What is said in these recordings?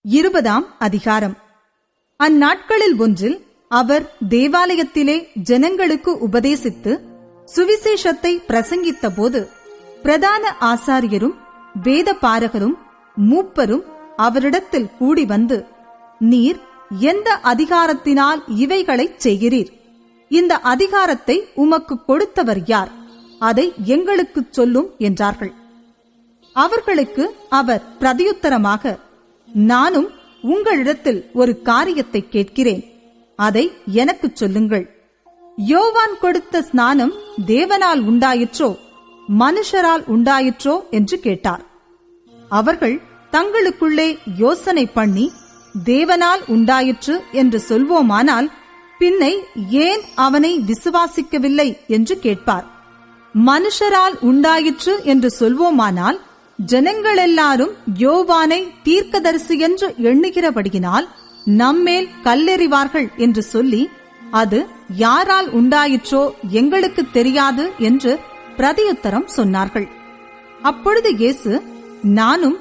20ஆம் அதிகாரம். அந்நாட்களில் ஒன்றில் அவர் தேவாலயத்திலே ஜனங்களுக்கு உபதேசித்து சுவிசேஷத்தை பிரசங்கித்த போது பிரதான ஆசாரியரும் வேத பாரகரும் மூப்பரும் அவரிடத்தில் கூடி வந்து, நீர் எந்த அதிகாரத்தினால் இவைகளைச் செய்கிறீர்? இந்த அதிகாரத்தை உமக்கு கொடுத்தவர் யார்? அதை எங்களுக்குச் சொல்லும் என்றார்கள். அவர்களுக்கு அவர் பிரதியுத்தரமாக, நானும் உங்களிடத்தில் ஒரு காரியத்தை கேட்கிறேன், அதை எனக்குச் சொல்லுங்கள். யோவான் கொடுத்த ஸ்நானம் தேவனால் உண்டாயிற்றோ மனுஷரால் உண்டாயிற்றோ என்று கேட்டார். அவர்கள் தங்களுக்குள்ளே யோசனை பண்ணி, தேவனால் உண்டாயிற்று என்று சொல்வோமானால் பின்னை ஏன் அவனை விசுவாசிக்கவில்லை என்று கேட்பார். மனுஷரால் உண்டாயிற்று என்று சொல்வோமானால் ஜனங்களெல்லாரும் யோவானை தீர்க்கதரிசி என்று எண்ணுகிறபடியினால் நம்மேல் கல்லெறிவார்கள் என்று சொல்லி, அது யாரால் உண்டாயிற்றோ எங்களுக்கு தெரியாது என்று பிரதியுத்தரம் சொன்னார்கள். அப்பொழுது இயேசு, நானும்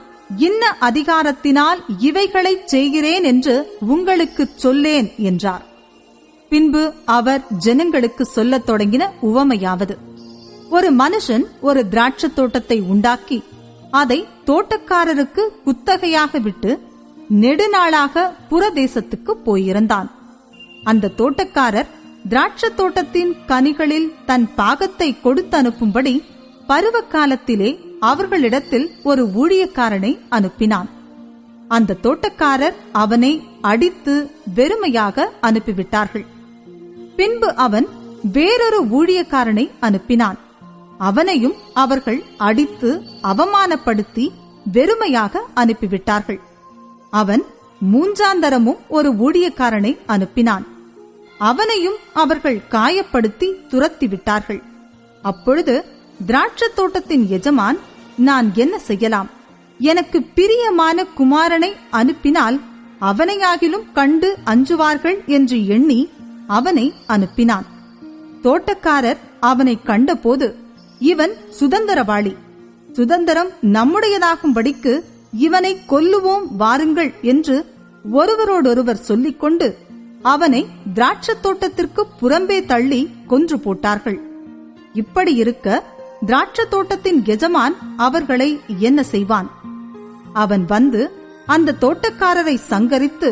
இன்ன அதிகாரத்தினால் இவைகளைச் செய்கிறேன் என்று உங்களுக்குச் சொல்லேன் என்றார். பின்பு அவர் ஜனங்களுக்கு சொல்லத் தொடங்கின உவமையாவது, ஒரு மனுஷன் ஒரு திராட்சத் தோட்டத்தை உண்டாக்கி அதை தோட்டக்காரருக்கு குத்தகையாக விட்டு நெடுநாளாக புறதேசத்துக்கு போயிருந்தான். அந்த தோட்டக்காரர் திராட்சத் தோட்டத்தின் கனிகளில் தன் பாகத்தை கொடுத்து அனுப்பும்படி பருவகாலத்திலே அவர்களிடத்தில் ஒரு ஊழியக்காரனை அனுப்பினான். அந்த தோட்டக்காரர் அவனை அடித்து வெறுமையாக அனுப்பிவிட்டார்கள். பின்பு அவன் வேறொரு ஊழியக்காரனை அனுப்பினான். அவனையும் அவர்கள் அடித்து அவமானப்படுத்தி வெறுமையாக அனுப்பிவிட்டார்கள். அவன் மூன்றாந்தரமும் ஒரு ஊழியக்காரனை அனுப்பினான். அவனையும் அவர்கள் காயப்படுத்தி துரத்திவிட்டார்கள். அப்பொழுது திராட்சத் தோட்டத்தின் எஜமான், நான் என்ன செய்யலாம்? எனக்கு பிரியமான குமாரனை அனுப்பினால் அவனையாகிலும் கண்டு அஞ்சுவார்கள் என்று எண்ணி அவனை அனுப்பினான். தோட்டக்காரர் அவனை கண்டபோது, இவன் சுதந்திரவாளி, சுதந்திரம் நம்முடையதாகும்படிக்கு இவனை கொல்லுவோம் வாருங்கள் என்று ஒருவரோடொருவர் சொல்லிக்கொண்டு அவனை திராட்சத் தோட்டத்திற்கு புறம்பே தள்ளி கொன்று போட்டார்கள். இப்படி இருக்க திராட்சத் தோட்டத்தின் எஜமான் அவர்களை என்ன செய்வான்? அவன் வந்து அந்த தோட்டக்காரரை சங்கரித்து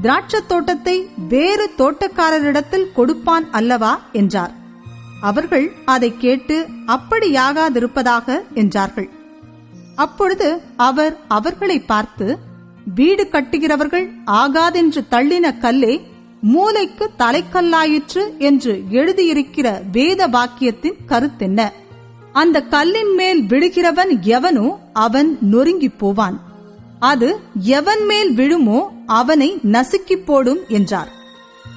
திராட்சத் தோட்டத்தை வேறு தோட்டக்காரரிடத்தில் கொடுப்பான் அல்லவா என்றார். அவர்கள் அதை கேட்டு அப்படியாகாதிருப்பதாக என்றார்கள். அப்பொழுது அவர் அவர்களை பார்த்து, வீடு கட்டுகிறவர்கள் ஆகாதென்று தள்ளின கல்லே மூலைக்கு தலைக்கல்லாயிற்று என்று எழுதியிருக்கிற வேத வாக்கியத்தின் கருத்தென்ன? அந்த கல்லின் மேல் விழுகிறவன் எவனோ அவன் நொறுங்கி போவான். அது எவன் மேல் விழுமோ அவனை நசுக்கி போடும் என்றார்.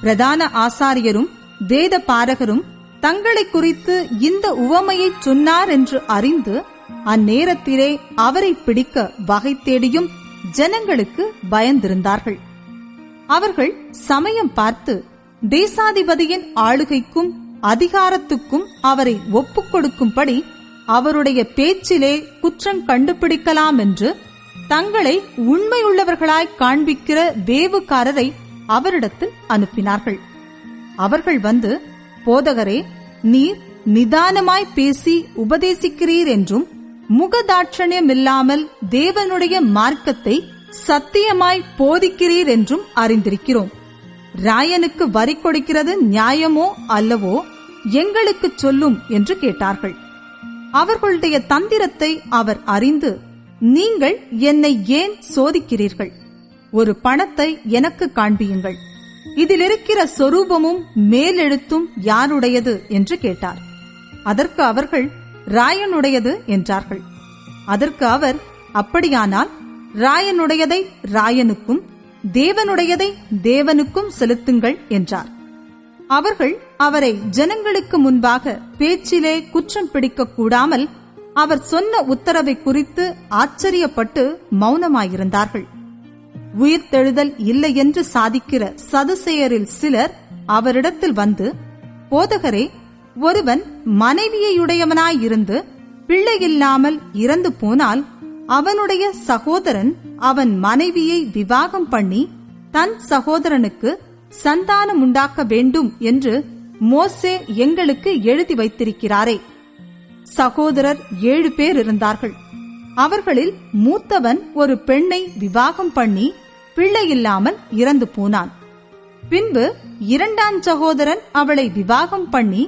பிரதான ஆசாரியரும் வேத பாரகரும் தங்களை குறித்து இந்த உவமையை சொன்னார் என்று அறிந்து அந்நேரத்திலே அவரை பிடிக்க வகை தேடியும் ஜனங்களுக்கு பயந்திருந்தார்கள். அவர்கள் சமயம் பார்த்து தேசாதிபதியின் ஆளுகைக்கும் அதிகாரத்துக்கும் அவரை ஒப்புக் கொடுக்கும்படி அவருடைய பேச்சிலே குற்றம் கண்டுபிடிக்கலாம் என்று தங்களை உண்மையுள்ளவர்களாய் காண்பிக்கிற வேவுக்காரரை அவரிடத்தில் அனுப்பினார்கள். அவர்கள் வந்து, போதகரே, நீர் நிதானமாய் பேசி உபதேசிக்கிறீர் என்றும் முகதாட்சணியமில்லாமல் தேவனுடைய மார்க்கத்தை சத்தியமாய் போதிக்கிறீர் என்றும் அறிந்திருக்கிறோம். ராயனுக்கு வரி கொடுக்கிறது நியாயமோ அல்லவோ எங்களுக்கு சொல்லும் என்று கேட்டார்கள். அவர்களுடைய தந்திரத்தை அவர் அறிந்து, நீங்கள் என்னை ஏன் சோதிக்கிறீர்கள்? ஒரு பணத்தை எனக்கு காண்பியுங்கள், இதிலிருக்கிற சொரூபமும் மேலெழுத்தும் யாருடையது என்று கேட்டார். அதற்கு அவர்கள், ராயனுடையது என்றார்கள். அதற்கு அவர், அப்படியானால் ராயனுடையதை ராயனுக்கும் தேவனுடையதை தேவனுக்கும் செலுத்துங்கள் என்றார். அவர்கள் அவரை ஜனங்களுக்கு முன்பாக பேச்சிலே குற்றம் பிடிக்க கூடாமல் அவர் சொன்ன உத்தரவை குறித்து ஆச்சரியப்பட்டு மௌனமாயிருந்தார்கள். உயிர்த்தெழுதல் இல்லை என்று சாதிக்கிற சதுசேயரில் சிலர் அவரிடத்தில் வந்து, போதகரே, ஒருவன் மனைவியையுடையவனாயிருந்து பிள்ளையில்லாமல் இறந்து போனால் அவனுடைய சகோதரன் அவன் மனைவியை விவாகம் பண்ணி தன் சகோதரனுக்கு சந்தானம் உண்டாக்க வேண்டும் என்று மோசே எங்களுக்கு எழுதி வைத்திருக்கிறாரே. சகோதரர் 7 பேர் இருந்தார்கள். அவர்களில் மூத்தவன் ஒரு பெண்ணை விவாகம் பண்ணி பிள்ளையில்லாமல் இறந்து போனான். பின்பு 2ஆம் சகோதரன் அவளை விவாகம் பண்ணி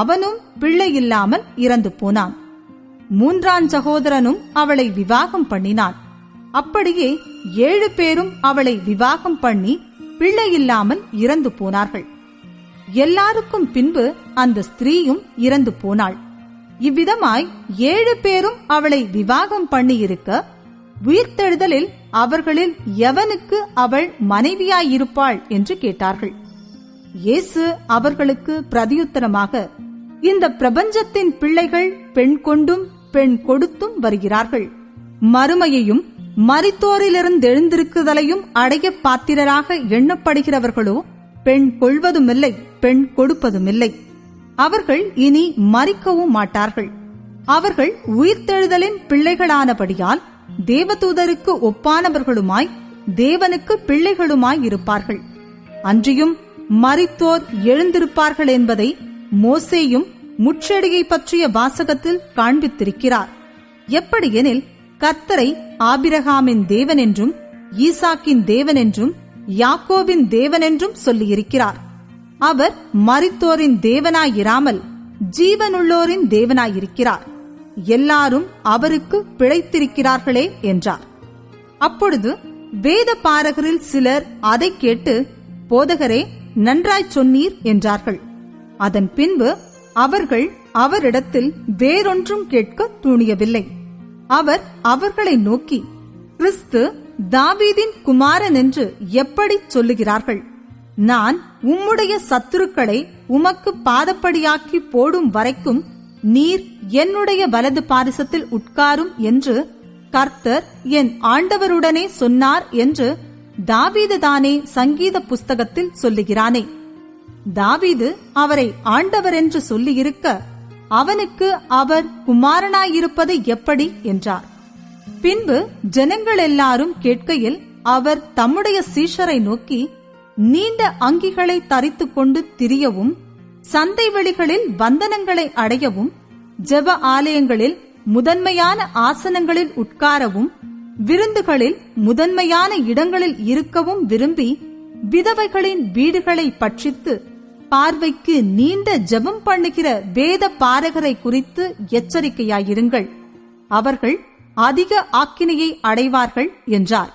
அவனும் பிள்ளையில்லாமல் இறந்து போனான். 3ஆம் சகோதரனும் அவளை விவாகம் பண்ணினான். அப்படியே 7 பேரும் அவளை விவாகம் பண்ணி பிள்ளையில்லாமல் இறந்து போனார்கள். எல்லாருக்கும் பின்பு அந்த ஸ்திரீயும் இறந்து போனாள். இவ்விதமாய் 7 பேரும் அவளை விவாகம் பண்ணியிருக்க, உயிர்த்தெழுதலில் அவர்களில் எவனுக்கு அவள் மனைவியாயிருப்பாள் என்று கேட்டார்கள். இயேசு அவர்களுக்கு பிரதியுத்தரமாக, இந்த பிரபஞ்சத்தின் பிள்ளைகள் பெண் கொண்டும் பெண் கொடுத்தும் வருகிறார்கள். மறுமையையும் மரித்தோரிலிருந்தெழுந்திருக்குதலையும் அடைய பாத்திரராக எண்ணப்படுகிறவர்களோ பெண் கொள்வதுமில்லை, பெண் கொடுப்பதுமில்லை. அவர்கள் இனி மரிக்கவும் மாட்டார்கள். அவர்கள் உயிர்த்தெழுதலின் பிள்ளைகளானபடியால் தேவதூதருக்கு ஒப்பானவர்களுமாய் தேவனுக்கு பிள்ளைகளுமாய் இருப்பார்கள். அன்றியும் மரித்தோர் எழுந்திருப்பார்கள் என்பதை மோசேயும் முட்செடியை பற்றிய வாசகத்தில் காண்பித்திருக்கிறார். எப்படியெனில், கர்த்தரை ஆபிரகாமின் தேவன் என்றும் ஈசாக்கின் தேவன் என்றும் யாக்கோபின் தேவன் என்றும் சொல்லியிருக்கிறார். அவர் மரித்தோரின் தேவனாயிராமல் ஜீவனுள்ளோரின் தேவனாயிருக்கிறார். எல்லாரும் அவருக்கு பிழைத்திருக்கிறார்களே என்றார். அப்பொழுது வேத பாரகரில் சிலர் அதை கேட்டு, போதகரே, நன்றாய் சொன்னீர் என்றார்கள். அதன் பின்பு அவர்கள் அவரிடத்தில் வேறொன்றும் கேட்க துணியவில்லை. அவர் அவர்களை நோக்கி, கிறிஸ்து தாவீதின் குமாரன் என்று எப்படி சொல்லுகிறார்கள்? நான் உம்முடைய சத்துருக்களை உமக்கு பாதப்படியாக்கி போடும் வரைக்கும் நீர் என்னுடைய வலது பாரிசத்தில் உட்காரும் என்று கர்த்தர் என் ஆண்டவருடனே சொன்னார் என்று தாவீது தானே சங்கீத புஸ்தகத்தில் சொல்லுகிறானே. தாவீது அவரை ஆண்டவர் என்று சொல்லியிருக்க, அவனுக்கு அவர் குமாரனாயிருப்பது எப்படி என்றார். பின்பு ஜனங்கள் எல்லாரும் கேட்கையில் அவர் தம்முடைய சீஷரை நோக்கி, நீண்ட அங்கிகளை தரித்துக் கொண்டு திரியவும், சந்தை வெளிகளில் வந்தனங்களை அடையவும், ஜெப ஆலயங்களில் முதன்மையான ஆசனங்களில் உட்காரவும், விருந்துகளில் முதன்மையான இடங்களில் இருக்கவும் விரும்பி விதவைகளின் வீடுகளை பட்சித்து பார்வைக்கு நீண்ட ஜெபம் பண்ணுகிற வேத பாரகரை குறித்து எச்சரிக்கையாயிருங்கள். அவர்கள் அதிக ஆக்கினையை அடைவார்கள் என்றார்.